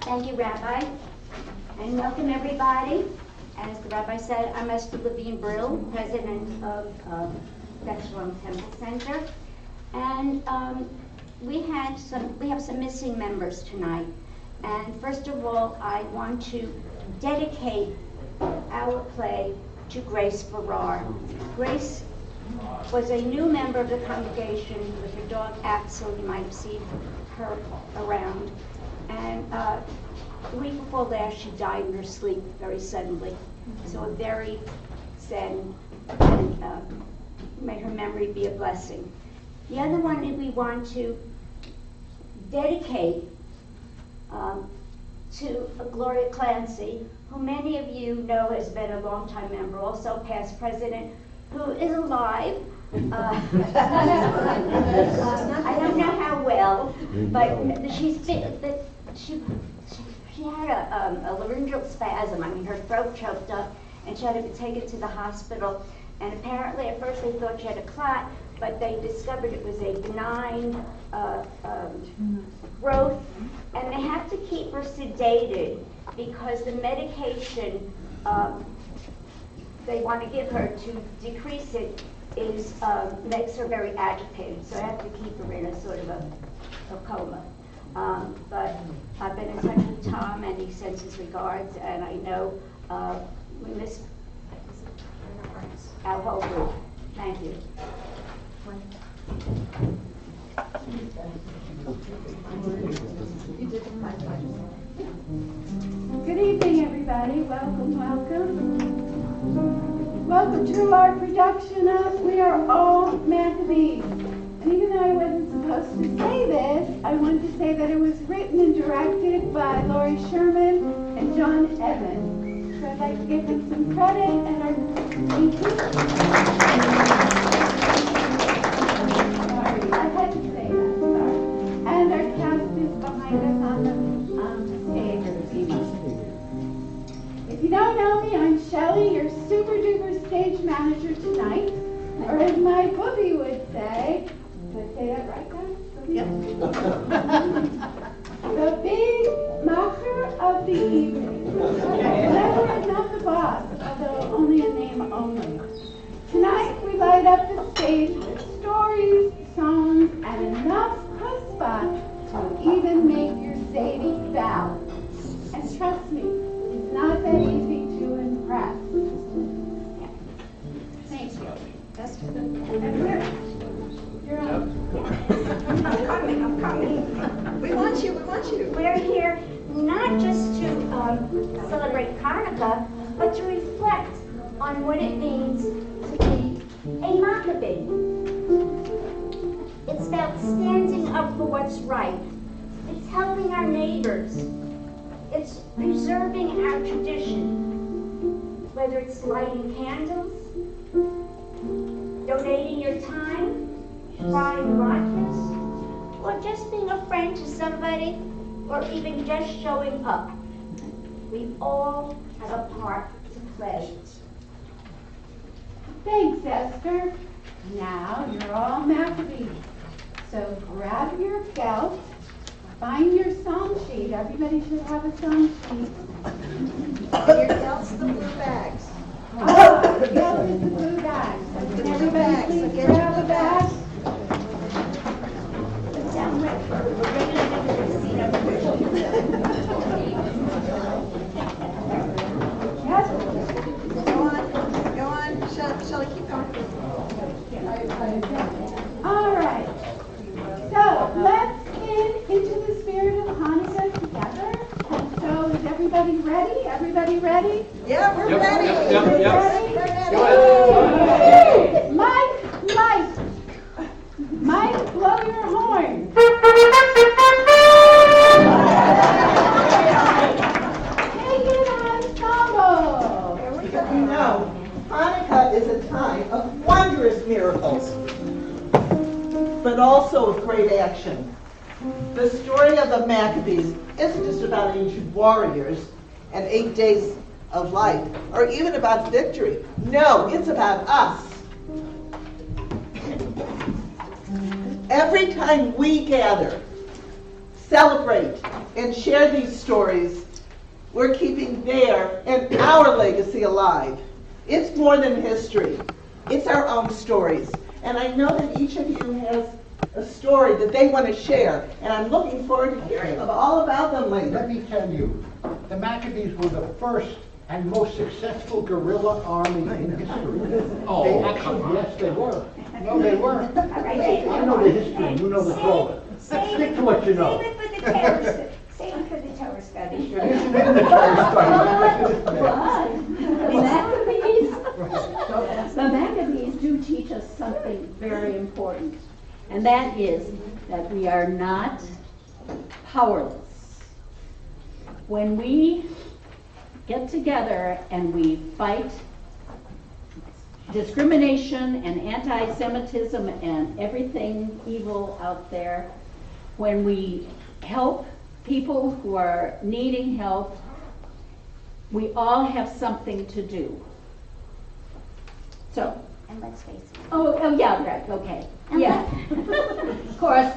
Thank you, Rabbi, and welcome everybody. As the Rabbi said, I'm Esther Levine Brill, president of Bethlehem Temple Center, and we have some missing members tonight. And first of all, I want to dedicate our play to Grace Farrar. Grace was a new member of the congregation with her dog Axel. You might have seen her around. And the week before last, she died in her sleep very suddenly. So a very sad, and may her memory be a blessing. The other one that we want to dedicate to Gloria Clancy, who many of you know has been a longtime member, also past president, who is alive. I don't know how well, but she had a laryngeal spasm. I mean, her throat choked up, and she had to be taken to the hospital. And apparently, at first they thought she had a clot, but they discovered it was a benign growth, and they have to keep her sedated because the medication they want to give her to decrease it makes her very agitated. So I have to keep her in a sort of a coma. But I've been in touch with Tom, and he sends his regards, and I know we miss our whole group. Thank you. Good evening, everybody. Welcome, welcome. Welcome to our production of We Are All Maccabees. And even though I wasn't supposed to say this, I wanted to say that it was written and directed by Laurie Sherman and John Evans. So I'd like to give them some credit and our thank you. Sorry, I had to say that, sorry. And our cast is behind us on the stage this evening. If you don't know me, I'm Shelley, your super duper stage manager tonight. Or as my booby would say, did I say that right, guys? Yep. The big macher of the evening. Never is not the boss, although only in name only. Tonight we light up the stage with stories, songs, and enough chutzpah to even make your Sadie bow. And trust me, it's not that easy to impress. Thank you. That's And you're on. I'm coming. We want you. We're here not just to celebrate Hanukkah, but to reflect on what it means to be a Maccabee. It's about standing up for what's right. It's helping our neighbors. It's preserving our tradition. Whether it's lighting candles, donating your time, buying latkes, or just being a friend to somebody, or even just showing up. We all have a part to play. Thanks, Esther. Now you're all Maccabees. So grab your belt, find your song sheet. Everybody should have a song sheet. Your belt's the blue bags. Oh, belt is the blue bag. So can everybody please grab a bag? Put down right. We're going to have to see them. Yes. Go on. Shall I keep going? All right. So let's get into the spirit of Hanukkah together. And so is everybody ready? Everybody ready? Yeah, we're ready. Yep. We're ready. Mike, blow your horn. Take it ensemble. Here we go. You know, Hanukkah is a time of wondrous miracles, but also of great action. The story of the Maccabees isn't just about ancient warriors and 8 days of life, or even about victory. No, it's about us. Every time we gather, celebrate and share these stories, we're keeping their and our legacy alive. It's more than history. It's our own stories. And I know that each of you has a story that they want to share, and I'm looking forward to hearing all about them later. Let me tell you, the Maccabees were the first and most successful guerrilla army in history. Oh, They actually, yes, they were. No, they weren't. I know the history, you know the story. Stick to what you know. Save it for the terror, save it for the terror study. It isn't in the terror study. The Maccabees do teach us something very important, and that is that we are not powerless. When we get together and we fight discrimination and anti-Semitism and everything evil out there, when we help people who are needing help, we all have something to do. So, And let's face it. oh yeah, right, okay, yeah. Of course,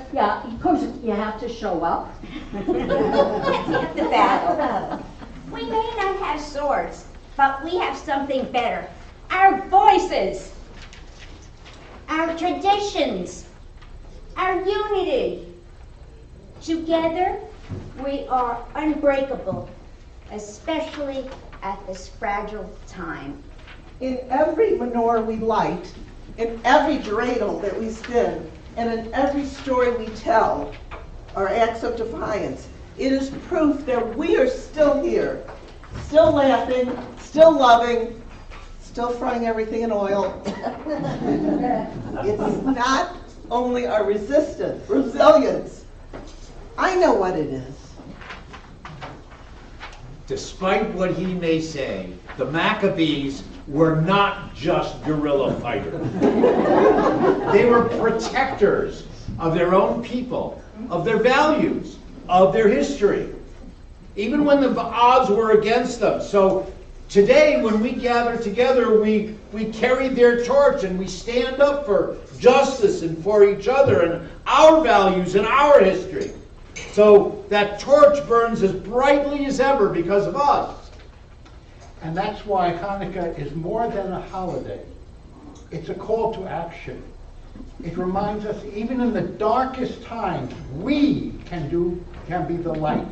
you have to show up. Let's have the battle. We may not have swords, but we have something better. Our voices, our traditions, our unity. Together, we are unbreakable, especially at this fragile time. In every menorah we light, in every dreidel that we spin, and in every story we tell, our acts of defiance, it is proof that we are still here, still laughing, still loving, still frying everything in oil. It's not only our resilience. I know what it is. Despite what he may say, the Maccabees were not just guerrilla fighters. They were protectors of their own people, of their values, of their history, even when the odds were against them. So today, when we gather together, we carry their torch and we stand up for justice and for each other and our values and our history. So that torch burns as brightly as ever because of us. And that's why Hanukkah is more than a holiday. It's a call to action. It reminds us, even in the darkest times, we can be the light.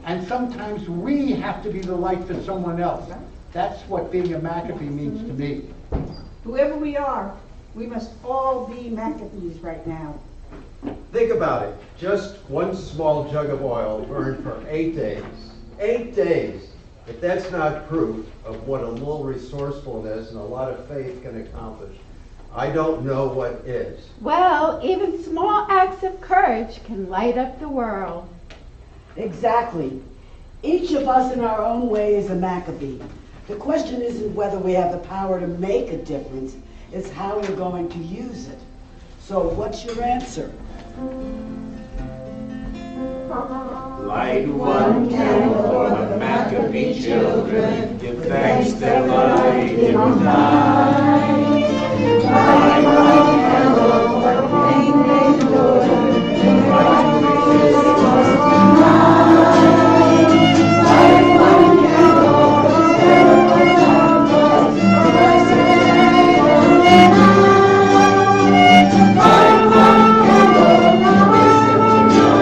And sometimes we have to be the light for someone else. That's what being a Maccabee means to me. Whoever we are, we must all be Maccabees right now. Think about it. Just one small jug of oil burned for 8 days. 8 days. If that's not proof of what a little resourcefulness and a lot of faith can accomplish, I don't know what is. Well, even small acts of courage can light up the world. Exactly. Each of us in our own way is a Maccabee. The question isn't whether we have the power to make a difference, it's how we're going to use it. So what's your answer? Light one candle for the Maccabee children. Give thanks their light in night. Light one candle for the pain they endured. Fight to resist lost tonight. Light one candle for the terrible darkness. Christ is shining night. Light one candle for wisdom to know.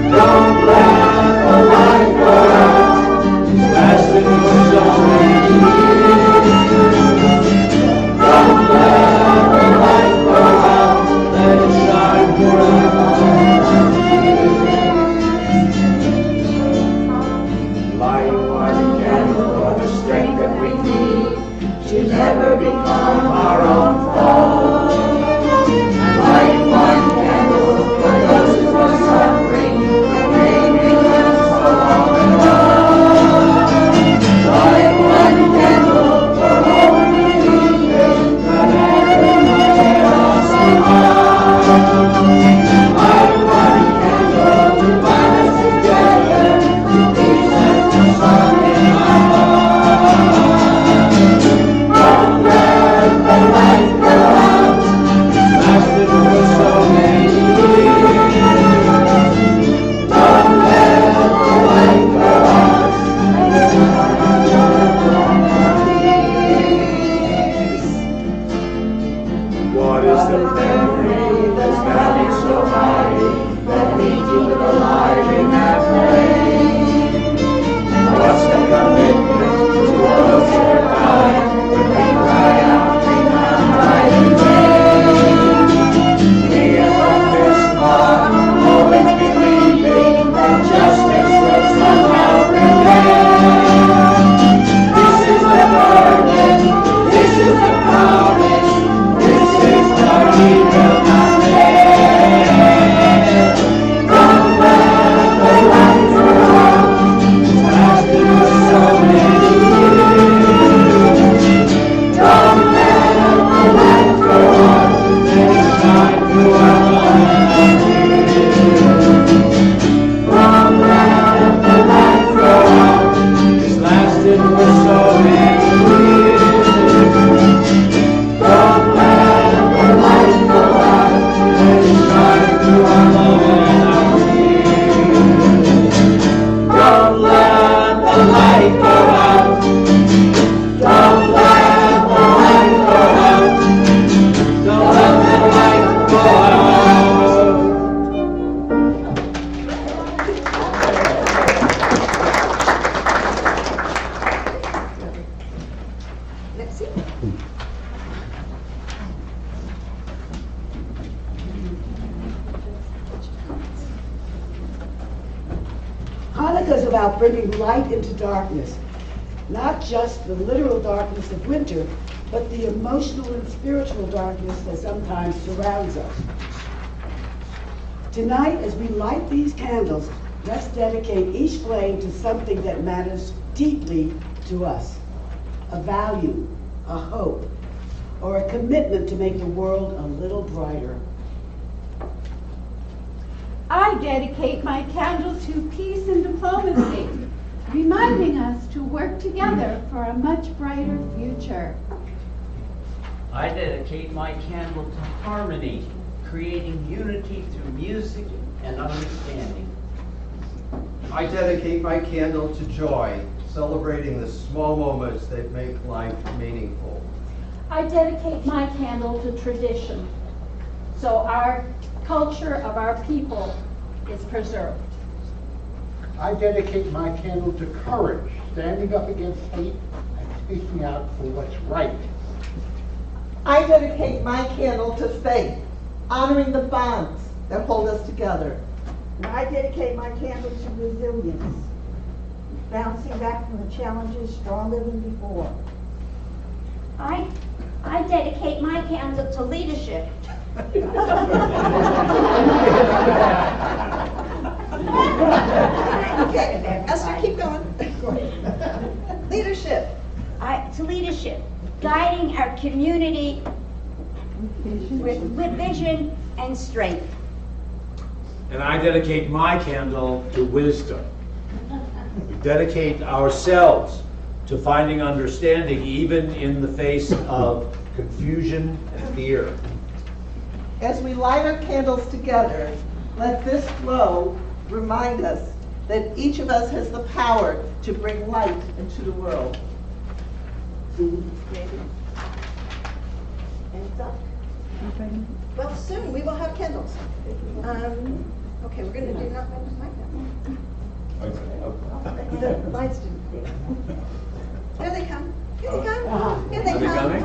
Don't let the light go out. It's lasting for so many years. What is the memory that's bounding so high that leads to the lighting that flame? And what's the commitment to those who die when we cry out in our mighty name? We have this heart, always believing that justice will somehow prevail. This is the burden, this is the promise, this is the we will not fail. Don't let the light go out, it's lasted for so many years. Don't let the light go out, let it shine through our lives. Don't let the light go out, it's lasted for so many years. Don't let the light go out, let it shine through our love and our tears. Don't let the light go out, don't let the light go out, don't let the light go out. Let's see. Hanukkah is about bringing light into darkness, not just the literal darkness of winter, but the emotional and spiritual darkness that sometimes surrounds us. Tonight, as we light these candles, let's dedicate each flame to something that matters deeply to us, a value, a hope, or a commitment to make the world a little brighter. I dedicate my candle to peace and diplomacy, reminding us to work together for a much brighter future. I dedicate my candle to harmony, creating unity through music and understanding. I dedicate my candle to joy, celebrating the small moments that make life meaningful. I dedicate my candle to tradition, so our culture of our people is preserved. I dedicate my candle to courage, standing up against hate and speaking out for what's right. I dedicate my candle to faith, honoring the bonds that hold us together. And I dedicate my candle to resilience, bouncing back from the challenges stronger than before. I dedicate my candle to leadership. Okay, Esther, keep going. Leadership. To leadership, guiding our community with vision and strength. And I dedicate my candle to wisdom. We dedicate ourselves to finding understanding even in the face of confusion and fear. As we light our candles together, let this glow remind us that each of us has the power to bring light into the world. Hands up. Well, soon we will have candles. Okay, we're going to do not like that. The lights didn't. Here they come. Here they come. Here they Are they come. coming?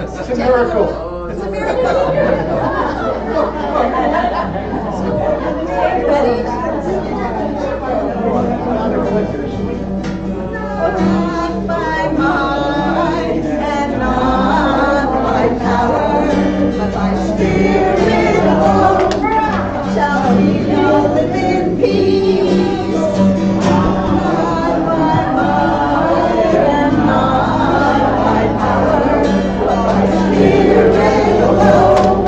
It's a miracle. It's a miracle. Ready? Not by might and not by power, but by Spirit alone shall we live in peace. Not by might and not by power, but by Spirit alone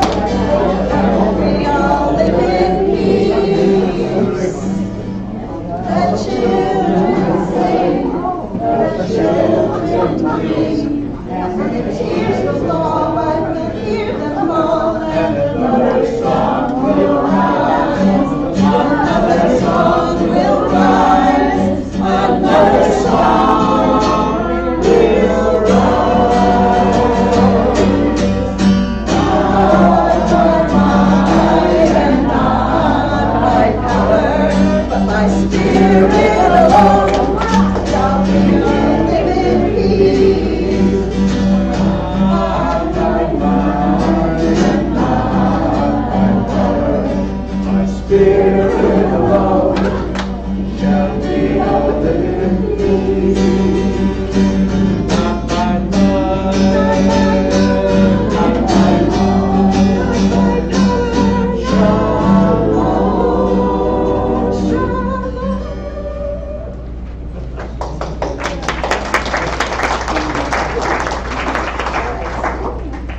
Spirit alone shall be all liberty. Not by might, not by power. Shalom,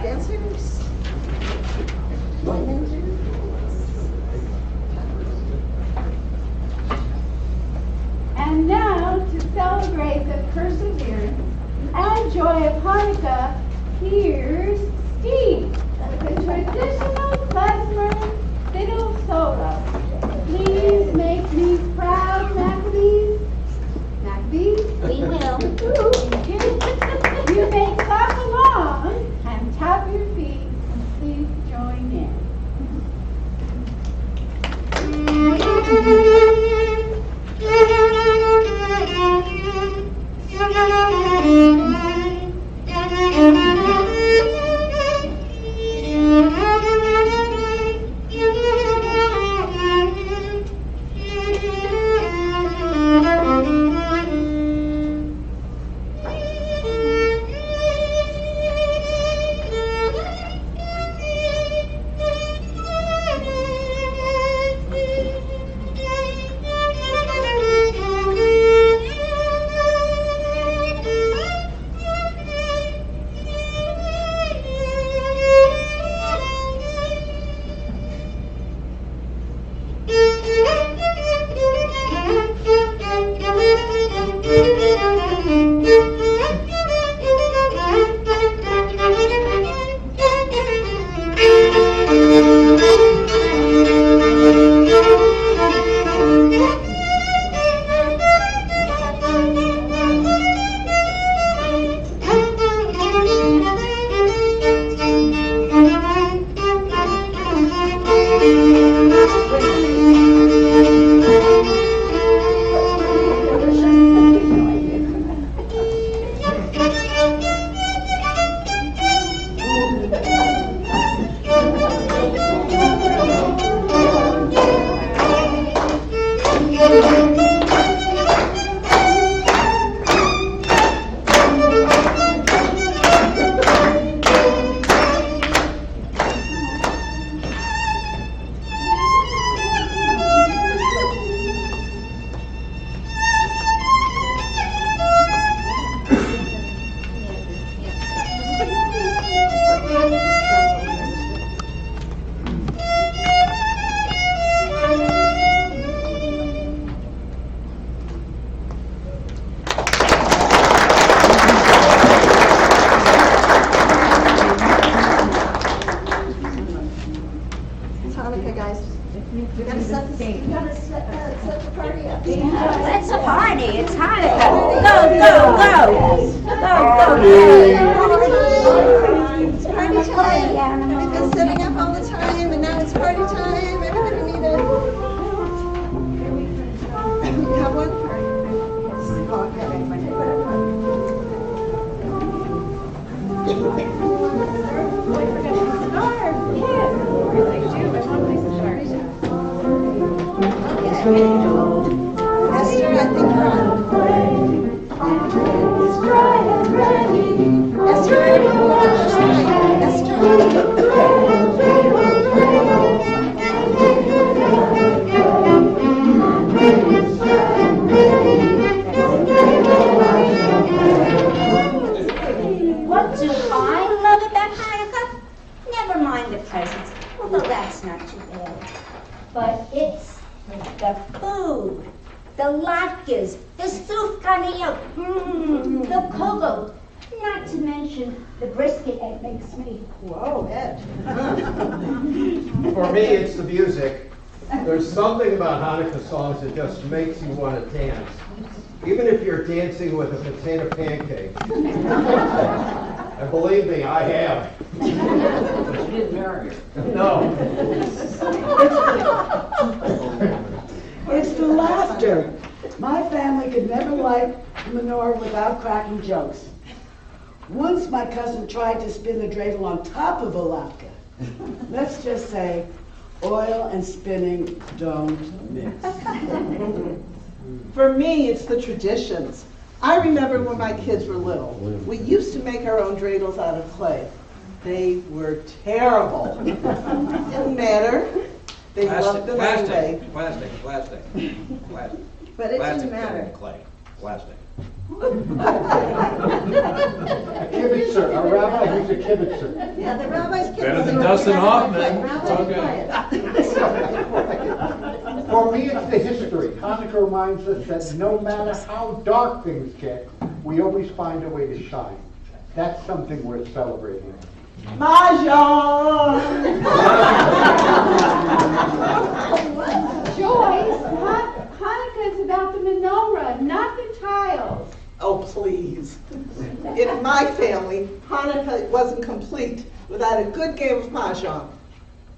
Dancers? And now, to celebrate the perseverance and joy of Hanukkah, here's Steve with a traditional klezmer fiddle solo. Please make me proud, Maccabees. Maccabees? We will. You may clap along and tap your feet. Please join in. It's Hanukkah, guys. We gotta set the party up. Let's party, it's Hanukkah. Go, go, go. Go, go, It's party time. We've been setting up all the time, and now it's party time. Everybody need a... You have one? Esther, I think you're on. Esther, What do I love about Hanukkah? Never mind the presents, although that's not too bad. But it's the food, the latkes, the sufganiyot, the kugel, not to mention the brisket it makes me. Whoa, Ed. For me, it's the music. There's something about Hanukkah songs that just makes you want to dance, even if you're dancing with a potato pancake. And believe me, I have. But you didn't marry her. No. It's the laughter. My family could never light the menorah without cracking jokes. Once my cousin tried to spin the dreidel on top of a latke. Let's just say Oil and spinning don't mix. For me, it's the traditions. I remember when my kids were little, we used to make our own dreidels out of clay. They were terrible. Didn't matter. They loved them anyway. Plastic. But it Plastic didn't matter. clay. Plastic. A kibitzer, a rabbi who's a kibitzer. Yeah, the rabbis kept Better than saying, Dustin "Rabbi, Hoffman." Rabbi, quiet." For me, it's the history. Hanukkah reminds us that no matter how dark things get, we always find a way to shine. That's something worth celebrating. Mahjong! Joyce, Hanukkah is about the menorah, not the tiles. Oh, please. In my family, Hanukkah wasn't complete without a good game of mahjong.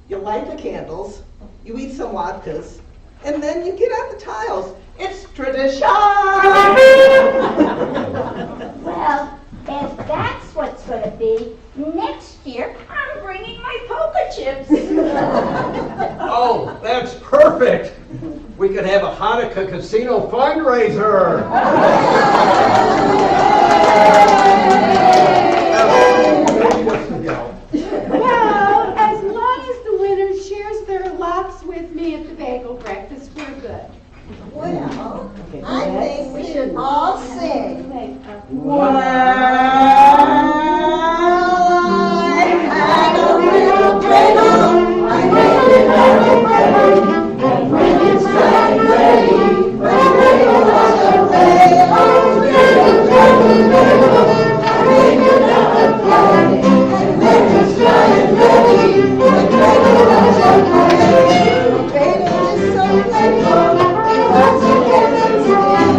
You light the candles, you eat some latkes, and then you get on the tiles. It's tradition! Well, if that's what's going to be, next year I'm bringing my poker chips. Oh, that's perfect. We could have a Hanukkah casino fundraiser. Well, as long as the winner shares their lots with me at the bagel breakfast, we're good. Well, I think we should all sing. Well, I had a little dreidel, I made it out of clay, and when it's time ready, the dreidel was a play. Oh, dreidel, dreidel, dreidel, I made it out of clay, and when it's time ready, the dreidel was a play. The dreidel is so playful, it wants to get us again,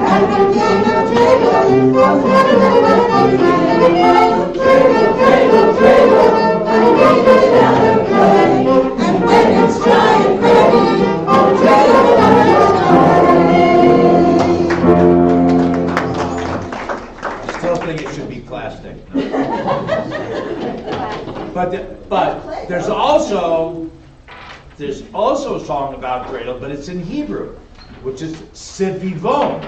and again the dreidel, the dreidel was a play. Dreidel, dreidel, dreidel, I made it out of clay, and when it's dry and ready, oh, dreidel was a Still think it should be plastic. But there's also a song about dreidel, but it's in Hebrew, which is Sevivon.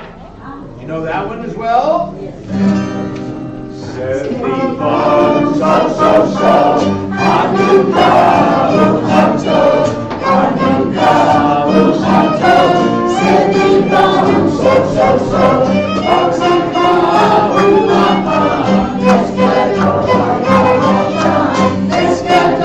You know that one as well? Sevivon, so, Hanukkah, Uchato, Hanukkah, Uchato, Sevivon, so, Hanukkah, Uchato, let's get over let's get over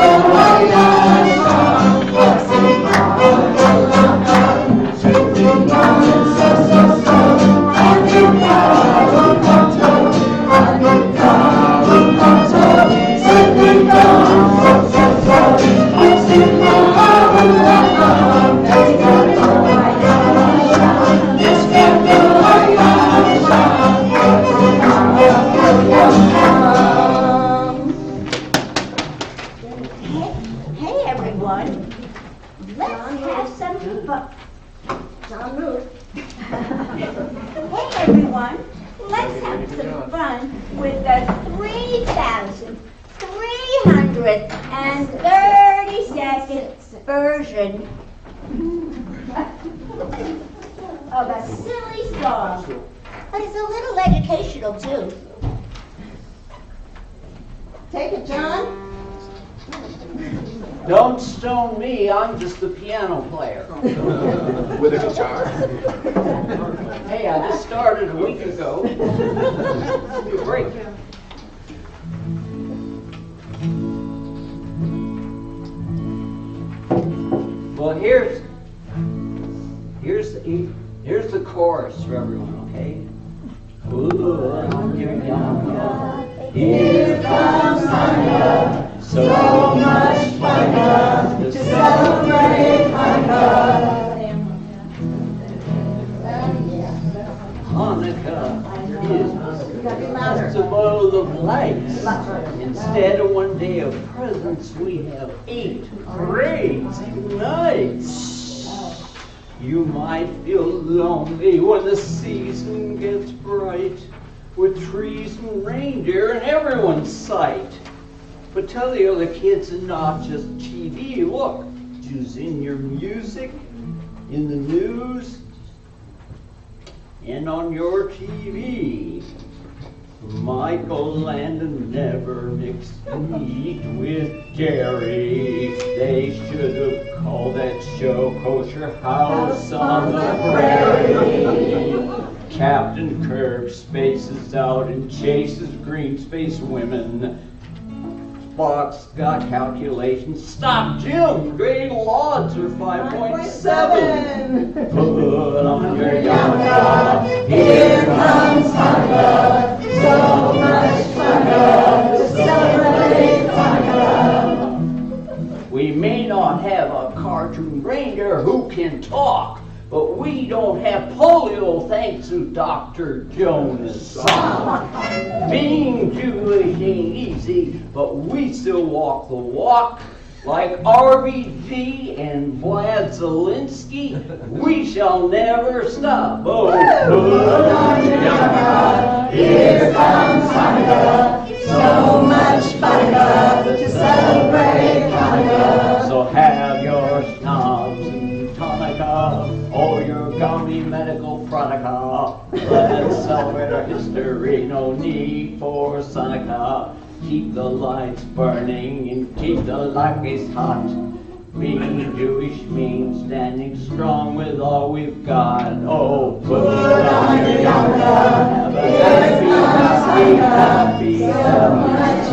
Hey everyone, let's have some fun. Hey everyone, let's have some fun with the 3,332nd version of a silly song. But it's a little educational too. Take it, John. Don't stone me, I'm just a piano player. with a guitar. Hey, I just started a week ago. Give me a break. Well, here's the chorus for everyone, okay? Ooh, here comes Hanukkah, so much Hanukkah to celebrate Hanukkah. Hanukkah is the festival of lights. Instead of one day of presents, we have 8 crazy nights. You might feel lonely when the season gets bright, with trees and reindeer in everyone's sight. But tell the other kids and not just TV, look, messages in your music, in the news, and on your TV. Michael Landon never mixed meat with dairy. They should have called that show Kosher House on the Prairie. Captain Kirk spaces out and chases green space women. Spock's got calculations. Stop, Jim! Great odds are 5.7. Put on your yarmulke. Here comes Hanukkah. So much Hanukkah to celebrate Hanukkah. We may not have a cartoon reindeer who can talk, but we don't have polio thanks to Dr. Jonas' song. Being Jewish ain't easy, but we still walk the walk. Like RBG and Vlad Zelensky, we shall never stop. Oh, put on your yarmulke. Here comes Hanukkah. So much Hanukkah to celebrate Hanukkah. So have your schnapps and tonica, or your gummy medical producta. Let's celebrate our history, no need for Hanukkah. Keep the lights burning and keep the lights hot. Being Jewish means standing strong with all we've got. Oh, put on your yarmulke. Have a happy, so much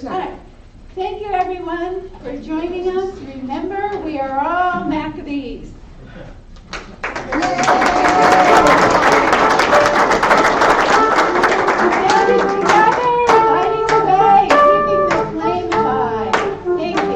All right. Thank you, everyone, for joining us. Remember, we are all Maccabees. Standing together, lighting the way, keeping the flame high. Thank you.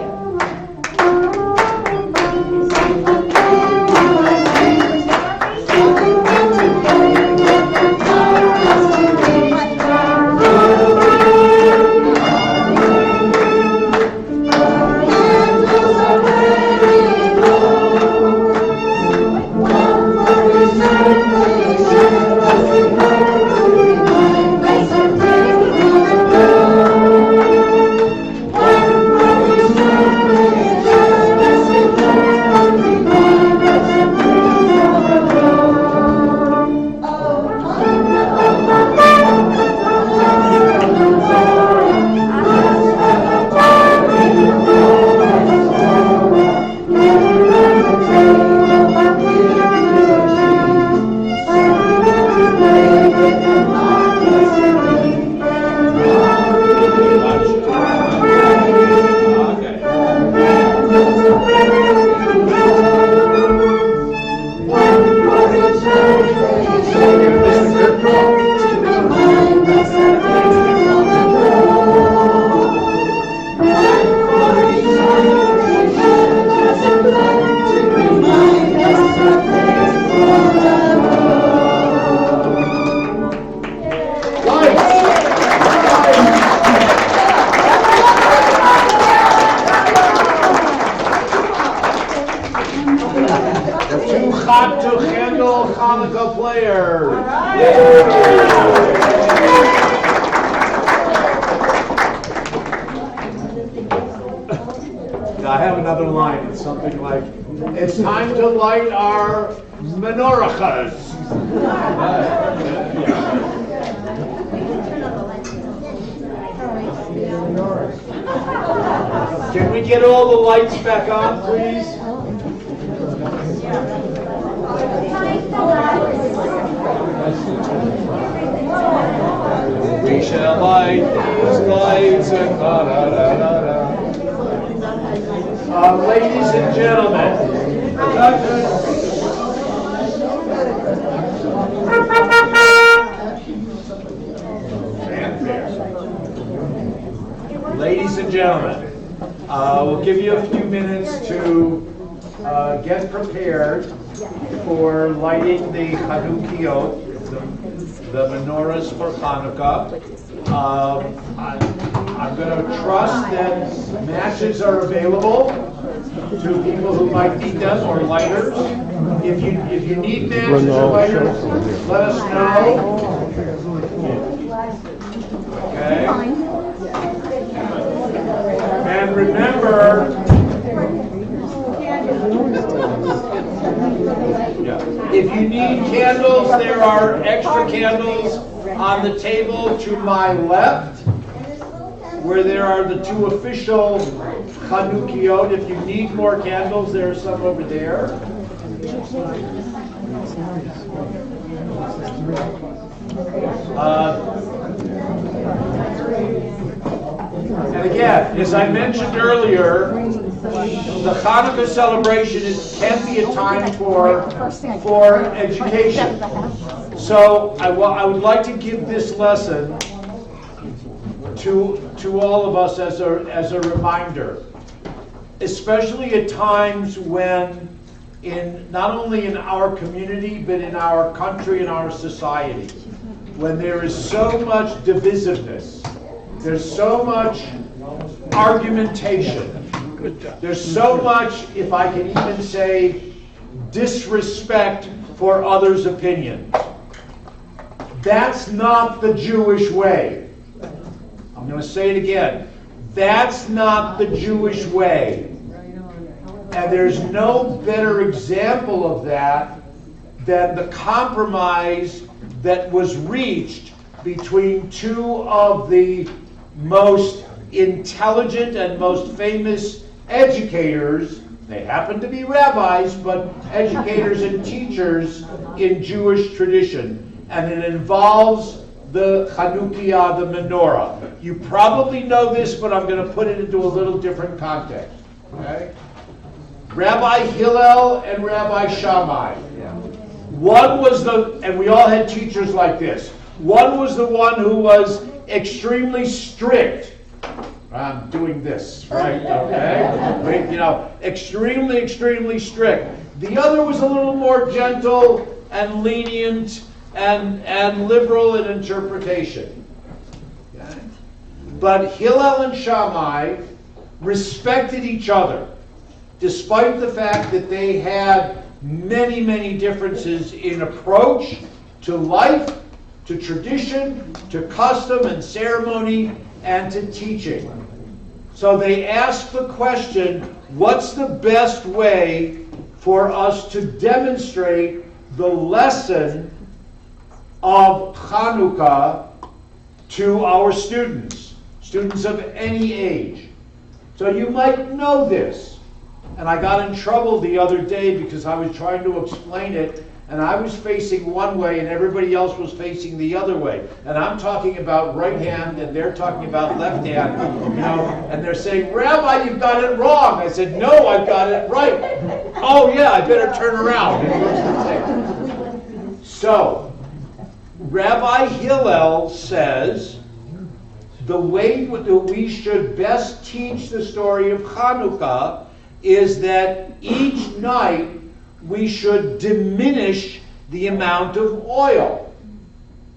Hanukkah players. I have another line. It's something like, it's time to light our menorahs. Can we get all the lights back on, please? We shall light these lights and da-da-da-da-da. Ladies and gentlemen, ladies and gentlemen, we'll give you a few minutes to get prepared for lighting the Hanukkah. the menorahs for Hanukkah. I'm going to trust that matches are available to people who might need them, or lighters. If you need matches or lighters, let us know. Okay. And remember, if you need candles, there are extra candles on the table to my left, where there are the two official Chanukiot. If you need more candles, there are some over there. And again, as I mentioned earlier, the Hanukkah celebration can be a time for education. So I would like to give this lesson to all of us as a reminder, especially at times when, not only in our community, but in our country and our society, when there is so much divisiveness, there's so much argumentation, there's so much, if I can even say, disrespect for others' opinions. That's not the Jewish way. I'm going to say it again. That's not the Jewish way. And there's no better example of that than the compromise that was reached between two of the most intelligent and most famous educators. They happen to be rabbis, but educators and teachers in Jewish tradition. And it involves the Chanukiah, the menorah. You probably know this, but I'm going to put it into a little different context. Okay? Rabbi Hillel and Rabbi Shammai. One was and we all had teachers like this. One was the one who was extremely strict. I'm doing this, right? Okay? Extremely, extremely strict. The other was a little more gentle and lenient and liberal in interpretation. Okay? But Hillel and Shammai respected each other, despite the fact that they had many, many differences in approach to life, to tradition, to custom and ceremony, and to teaching. So they asked the question, what's the best way for us to demonstrate the lesson of Hanukkah to our students of any age? So you might know this. And I got in trouble the other day because I was trying to explain it, and I was facing one way and everybody else was facing the other way. And I'm talking about right hand and they're talking about left hand, and they're saying, Rabbi, you've got it wrong. I said, no, I've got it right. Oh yeah, I better turn around. So, Rabbi Hillel says the way that we should best teach the story of Hanukkah is that each night we should diminish the amount of oil,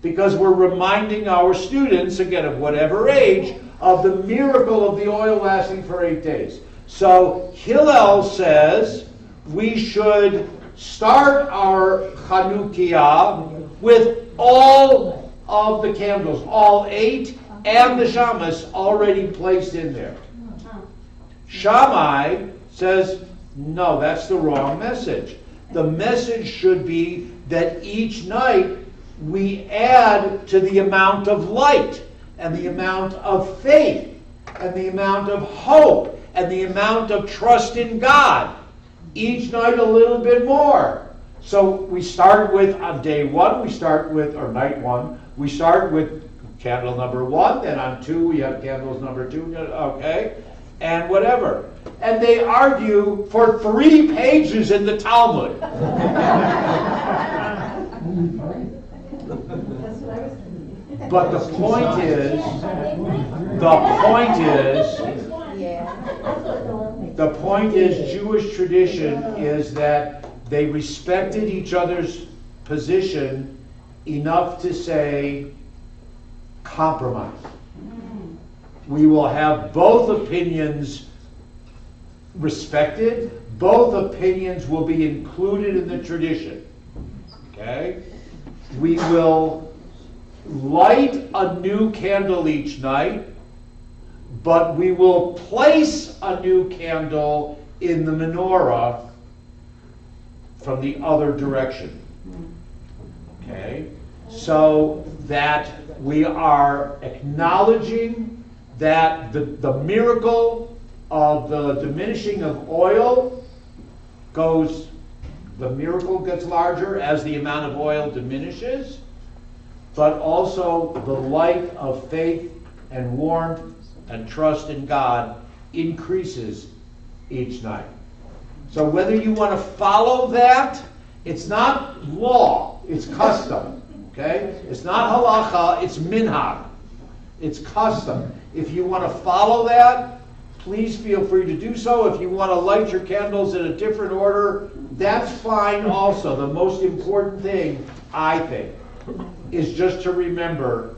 because we're reminding our students, again, of whatever age, of the miracle of the oil lasting for 8 days. So Hillel says we should start our Chanukiah with all of the candles, all 8, and the shamas already placed in there. Shammai says, no, that's the wrong message. The message should be that each night we add to the amount of light and the amount of faith and the amount of hope and the amount of trust in God. Each night a little bit more. So we start with, on day 1, or night 1, we start with candle number 1, then on 2 we have candles number 2, okay? And whatever. And they argue for 3 pages in the Talmud. But the point is, Jewish tradition is that they respected each other's position enough to say compromise. We will have both opinions respected. Both opinions will be included in the tradition. Okay? We will light a new candle each night, but we will place a new candle in the menorah from the other direction. Okay? So that we are acknowledging that the miracle of the diminishing of oil the miracle gets larger as the amount of oil diminishes, but also the light of faith and warmth and trust in God increases each night. So whether you want to follow that, it's not law, it's custom. Okay? It's not halacha, it's minhag. It's custom. If you want to follow that, please feel free to do so. If you want to light your candles in a different order, that's fine also. The most important thing, I think, is just to remember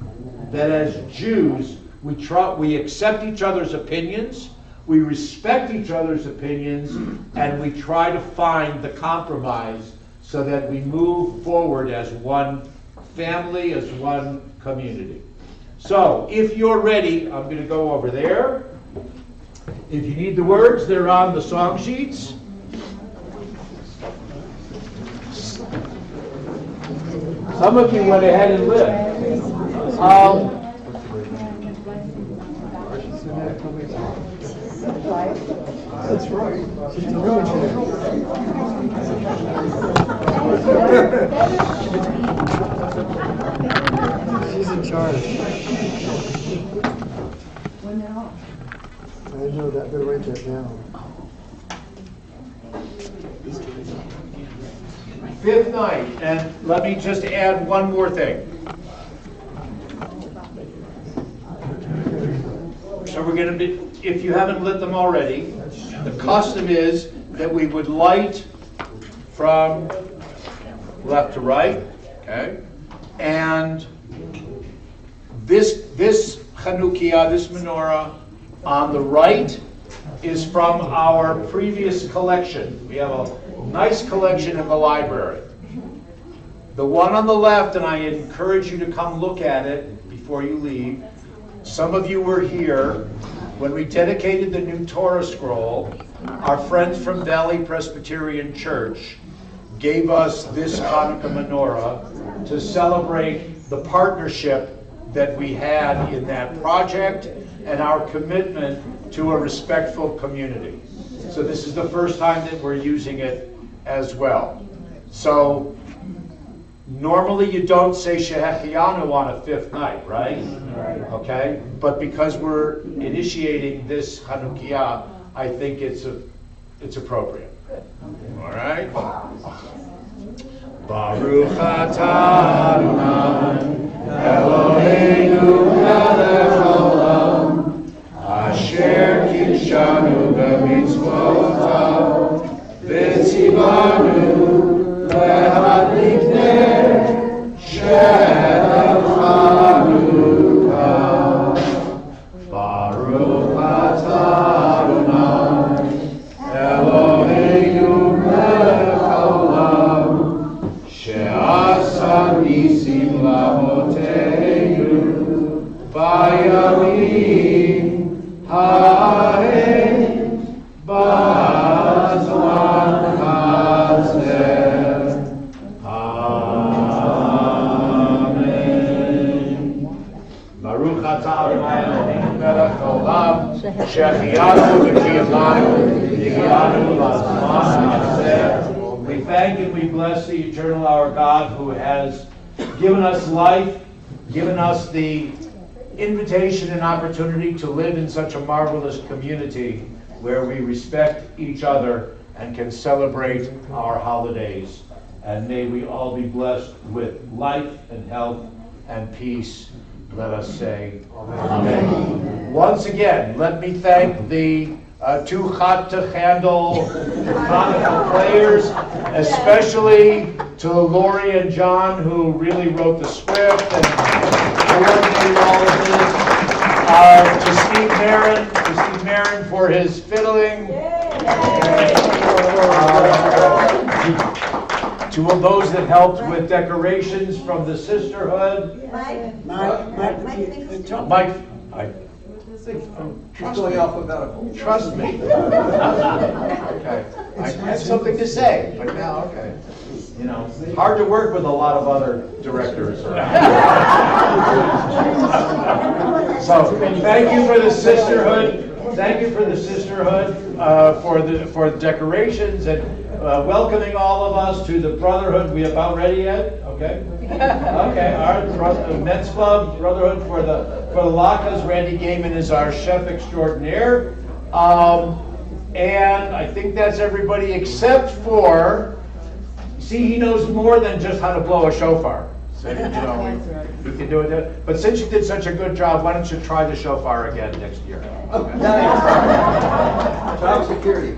that as Jews, we accept each other's opinions, we respect each other's opinions, and we try to find the compromise so that we move forward as one family, as one community. So, if you're ready, I'm going to go over there. If you need the words, they're on the song sheets. Some of you went ahead and lived. That's right. She's in charge. I know that, better write that down. Fifth night, and let me just add one more thing. So we're going to be, if you haven't lit them already, the custom is that we would light from left to right, okay? And this Hanukkah, this menorah on the right is from our previous collection. We have a nice collection in the library. The one on the left, and I encourage you to come look at it before you leave. Some of you were here when we dedicated the new Torah scroll. Our friends from Valley Presbyterian Church gave us this Hanukkah menorah to celebrate the partnership that we had in that project and our commitment to a respectful community. So this is the first time that we're using it as well. So normally you don't say Shehechianu on a fifth night, right? Okay? But because we're initiating this Hanukkah, I think it's appropriate. All right? Baruch atah Adonai Eloheinu melech haolam asher kidshanu b'mitzvotav v'tzivanu lehadlik ner shel Hanukkah. Baruch atah Adonai Eloheinu melech haolam she'asa nisim lamoteinu bayamim ha'en b'zman hazeh. Amen. Baruch atah Adonai Eloheinu melech haolam she'achiyanu v'kiyamanu v'higiyanu b'zman hazeh. We thank and we bless the eternal our God who has given us life, given us the invitation and opportunity to live in such a marvelous community where we respect each other and can celebrate our holidays. And may we all be blessed with life and health and peace. Let us say Amen. Once again, let me thank the two Chat to Candle Hanukkah players, especially to Lori and John, who really wrote the script and coordinated all of this. To Steve Marin for his fiddling. To all those that helped with decorations from the sisterhood. Mike, Trust me. Alphabetical. Trust me. Okay. I had something to say, but now, okay. You know, hard to work with a lot of other directors. So, thank you for the sisterhood. Thank you for the sisterhood, for the decorations and welcoming all of us to the brotherhood. We about ready yet? Okay. Okay. All right. Men's Club Brotherhood for the latkes. Randy Gaiman is our chef extraordinaire, and I think that's everybody except for. See, he knows more than just how to blow a shofar. So, you know, we can do it. But since you did such a good job, why don't you try the shofar again next year? Job security.